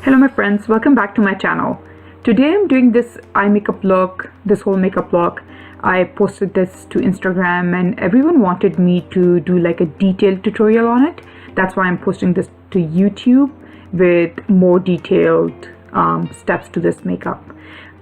Hello my friends, welcome back to my channel. Today I'm doing this eye makeup look, this whole makeup look. I posted this to Instagram and everyone wanted me to do like a detailed tutorial on it. That's why I'm posting this to YouTube with more detailed steps to this makeup.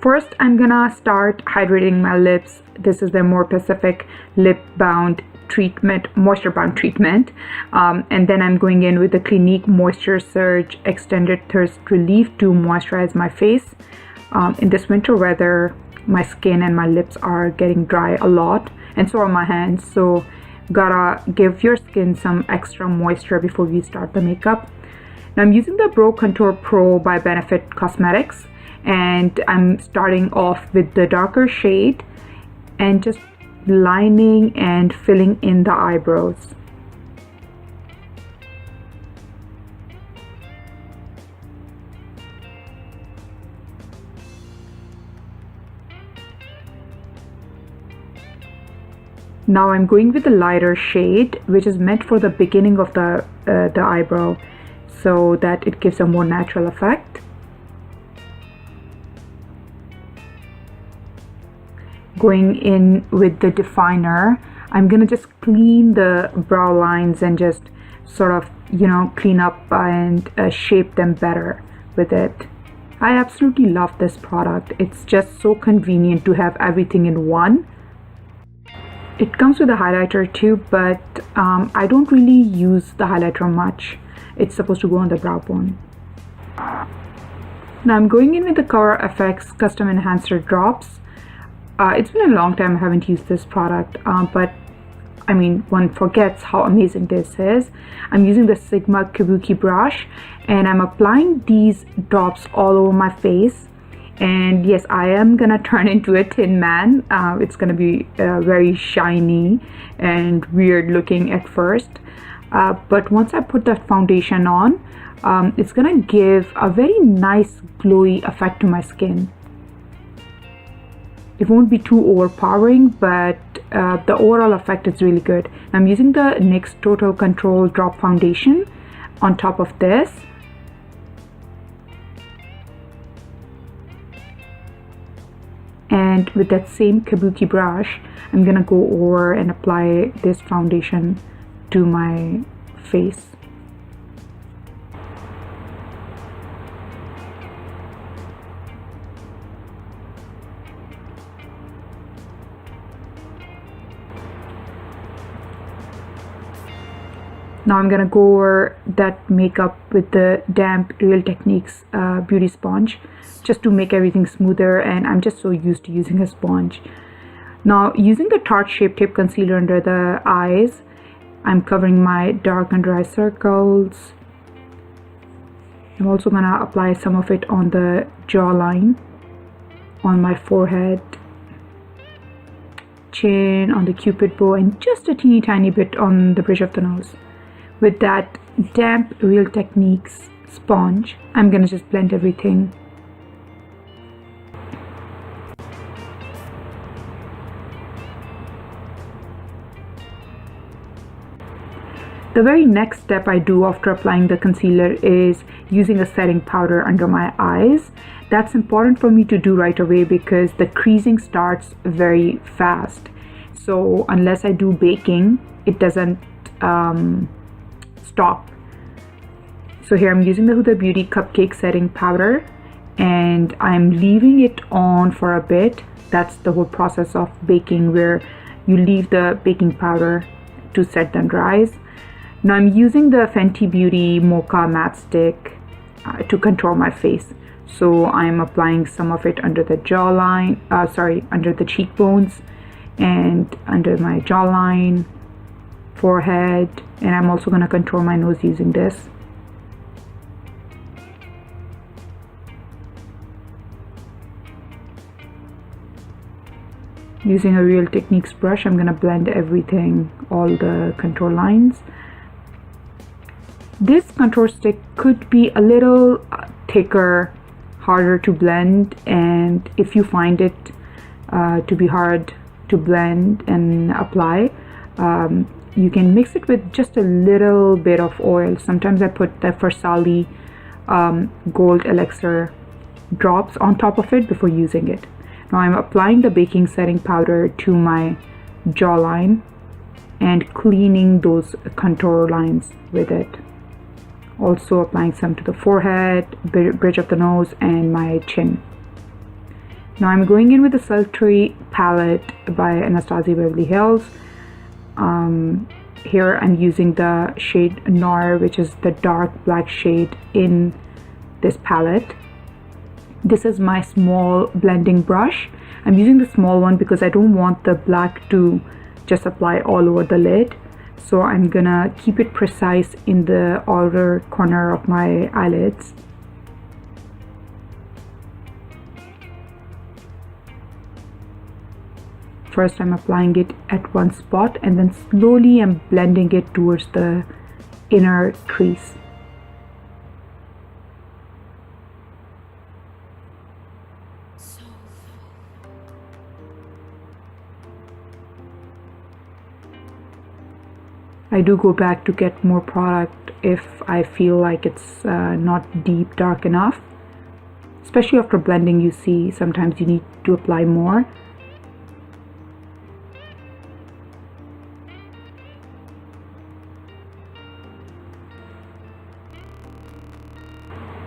First, I'm gonna start hydrating my lips. This is the More Pacific Lip Bound treatment, moisture bound treatment, and then I'm going in with the Clinique Moisture Surge Extended Thirst Relief to moisturize my face. In this winter weather, my skin and my lips are getting dry a lot, and so are my hands, so gotta give your skin some extra moisture before we start the makeup. Now I'm using the Brow Contour Pro by Benefit Cosmetics, and I'm starting off with the darker shade and just lining and filling in the eyebrows. Now I'm going with the lighter shade, which is meant for the beginning of the eyebrow, so that it gives a more natural effect. Going in with the definer, I'm gonna just clean the brow lines and just sort of, clean up and shape them better with it. I absolutely love this product. It's just so convenient to have everything in one. It comes with a highlighter too, but I don't really use the highlighter much. It's supposed to go on the brow bone. Now I'm going in with the Cover FX Custom Enhancer Drops. It's been a long time I haven't used this product, but I mean, one forgets how amazing this is. I'm using the Sigma Kabuki brush and I'm applying these drops all over my face. And yes, I am gonna turn into a Tin Man. It's gonna be very shiny and weird looking at first. But once I put that foundation on, it's gonna give a very nice glowy effect to my skin. It won't be too overpowering, but the overall effect is really good. I'm using the NYX Total Control Drop Foundation on top of this. And with that same Kabuki brush, I'm gonna go over and apply this foundation to my face. Now I'm gonna go over that makeup with the damp Real Techniques beauty sponge just to make everything smoother, and I'm just so used to using a sponge. Now using the Tarte Shape Tape Concealer under the eyes, I'm covering my dark under eye circles. I'm also gonna apply some of it on the jawline, on my forehead, chin, on the cupid bow, and just a teeny tiny bit on the bridge of the nose. With that damp Real Techniques sponge, I'm gonna just blend everything. The very next step I do after applying the concealer is using a setting powder under my eyes. That's important for me to do right away because the creasing starts very fast. So unless I do baking, it doesn't stop. So here I'm using the Huda Beauty Cupcake setting powder and I'm leaving it on for a bit. That's the whole process of baking, where you leave the baking powder to set then dries. Now I'm using the Fenty Beauty Mocha matchstick to contour my face. So I'm applying some of it under the jawline, under the cheekbones and under my jawline, forehead, and I'm also going to contour my nose using this. Using a Real Techniques brush, I'm going to blend everything, all the contour lines. This contour stick could be a little thicker, harder to blend, and if you find it to be hard to blend and apply, you can mix it with just a little bit of oil. Sometimes I put the Versali gold elixir drops on top of it before using it. Now I'm applying the baking setting powder to my jawline and cleaning those contour lines with it. Also applying some to the forehead, bridge of the nose, and my chin. Now I'm going in with the Sultry Palette by Anastasia Beverly Hills. Here I'm using the shade Nars, which is the dark black shade in this palette. This is my small blending brush. I'm using the small one because I don't want the black to just apply all over the lid. So I'm gonna keep it precise in the outer corner of my eyelids. First I'm applying it at one spot and then slowly I'm blending it towards the inner crease. I do go back to get more product if I feel like it's not deep dark enough. Especially after blending, you see sometimes you need to apply more.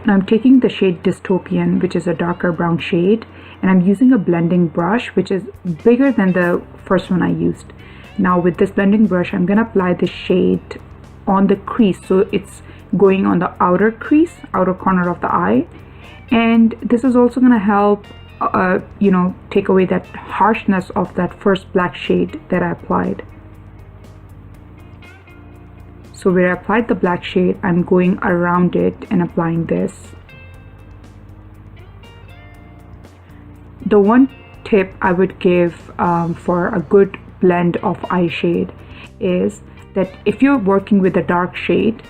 Now I'm taking the shade Dystopian, which is a darker brown shade, and I'm using a blending brush which is bigger than the first one I used. Now with this blending brush, I'm going to apply the shade on the crease, so it's going on the outer crease, outer corner of the eye. And this is also going to help, take away that harshness of that first black shade that I applied. So where I applied the black shade, I'm going around it and applying this. The one tip I would give for a good blend of eye shade is that if you're working with a dark shade,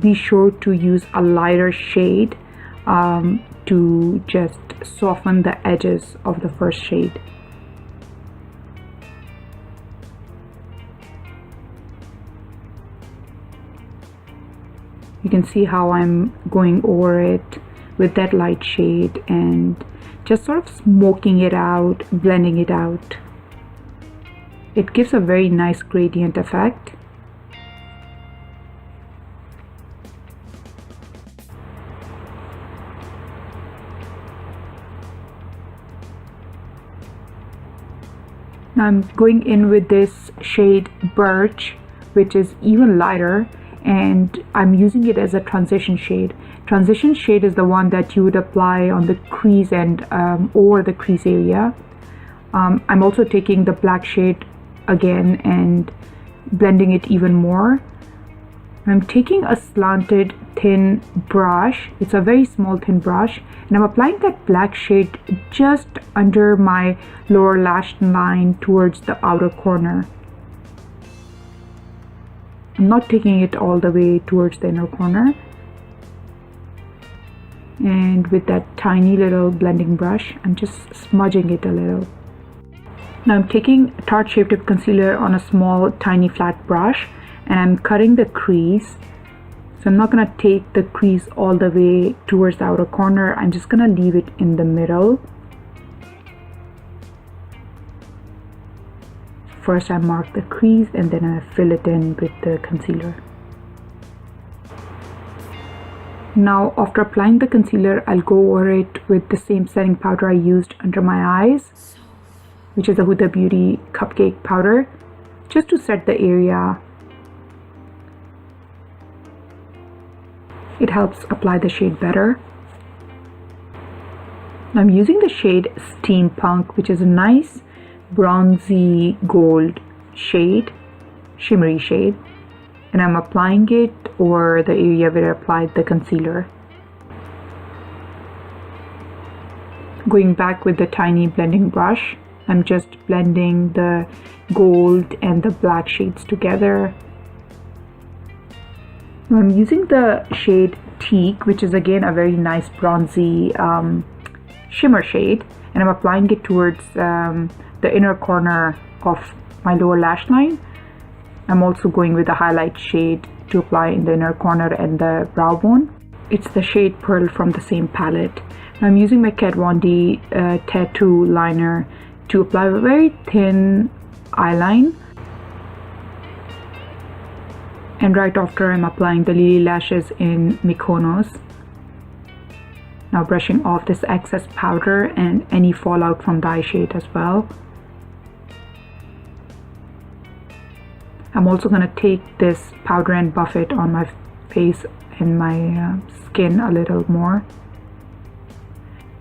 be sure to use a lighter shade to just soften the edges of the first shade. You can see how I'm going over it with that light shade and just sort of smoking it out, blending it out. It gives a very nice gradient effect. Now I'm going in with this shade Birch, which is even lighter, and I'm using it as a transition shade. Transition shade is the one that you would apply on the crease and over the crease area. I'm also taking the black shade again and blending it even more. I'm taking a slanted thin brush. It's a very small thin brush, and I'm applying that black shade just under my lower lash line towards the outer corner. I'm not taking it all the way towards the inner corner. And with that tiny little blending brush, I'm just smudging it a little. Now I'm taking Tarte Shape Tape Concealer on a small tiny flat brush and I'm cutting the crease. So I'm not going to take the crease all the way towards the outer corner. I'm just going to leave it in the middle. First I mark the crease and then I fill it in with the concealer. Now after applying the concealer, I'll go over it with the same setting powder I used under my eyes, which is the Hoola Beauty Cupcake powder, just to set the area. It helps apply the shade better. I'm using the shade Steampunk, which is a nice bronzy gold shade, shimmery shade, and I'm applying it over the area where I applied the concealer. Going back with the tiny blending brush, I'm just blending the gold and the black shades together. Now I'm using the shade Teak, which is again a very nice bronzy shimmer shade, and I'm applying it towards the inner corner of my lower lash line. I'm also going with a highlight shade to apply in the inner corner and the brow bone. It's the shade Pearl from the same palette. Now I'm using my Kat Von D tattoo liner to apply a very thin eyeline, and right after I'm applying the Lily lashes in Mykonos. Now brushing off this excess powder and any fallout from the eye shade as well. I'm also going to take this powder and buff it on my face and my skin a little more.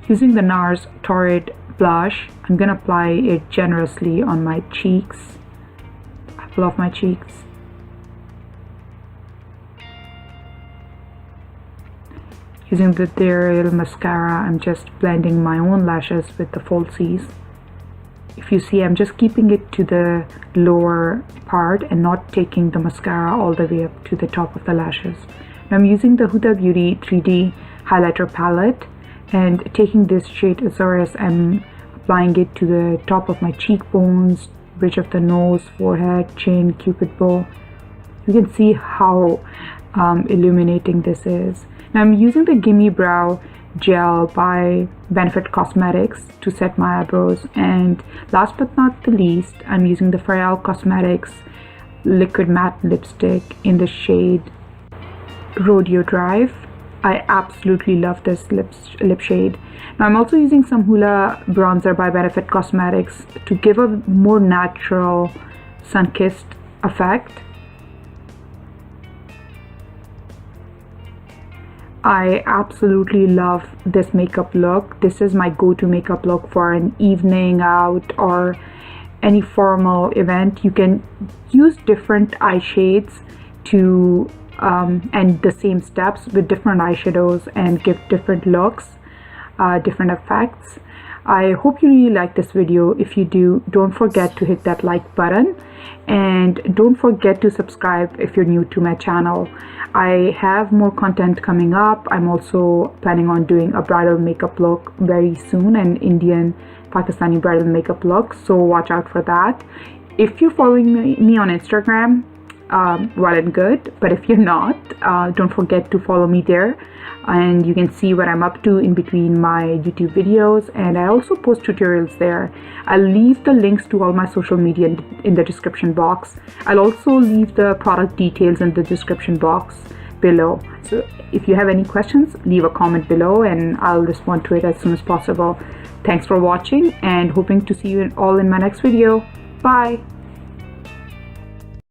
Using the Nars Torrid blush, I'm going to apply it generously on my cheeks, apple of my cheeks. Using the Deets mascara, I'm just blending my own lashes with the falsies. If you see, I'm just keeping it to the lower part and not taking the mascara all the way up to the top of the lashes. Now I'm using the Huda Beauty 3D highlighter palette and taking this shade Azores, I'm applying it to the top of my cheekbones, bridge of the nose, forehead, chin, cupid bow. You can see how illuminating this is. Now I'm using the Gimme Brow Gel by Benefit Cosmetics to set my eyebrows, and last but not the least, I'm using the L'Oreal Cosmetics liquid matte lipstick in the shade Rodeo Drive. I absolutely love this lip shade. Now I'm also using some Hoola Bronzer by Benefit Cosmetics to give a more natural sun-kissed effect. I absolutely love this makeup look. This is my go-to makeup look for an evening out or any formal event. You can use different eye shades to and the same steps with different eyeshadows and give different looks, different effects. I hope you really like this video. If you do, don't forget to hit that like button and don't forget to subscribe if you're new to my channel. I have more content coming up. I'm also planning on doing a bridal makeup look very soon, an Indian Pakistani bridal makeup look, so watch out for that. If you're following me on Instagram, well and good, but if you're not, don't forget to follow me there, and you can see what I'm up to in between my YouTube videos, and I also post tutorials there. I'll leave the links to all my social media in the description box. I'll also leave the product details in the description box below, so if you have any questions, leave a comment below and I'll respond to it as soon as possible. Thanks for watching and hoping to see you all in my next video. Bye.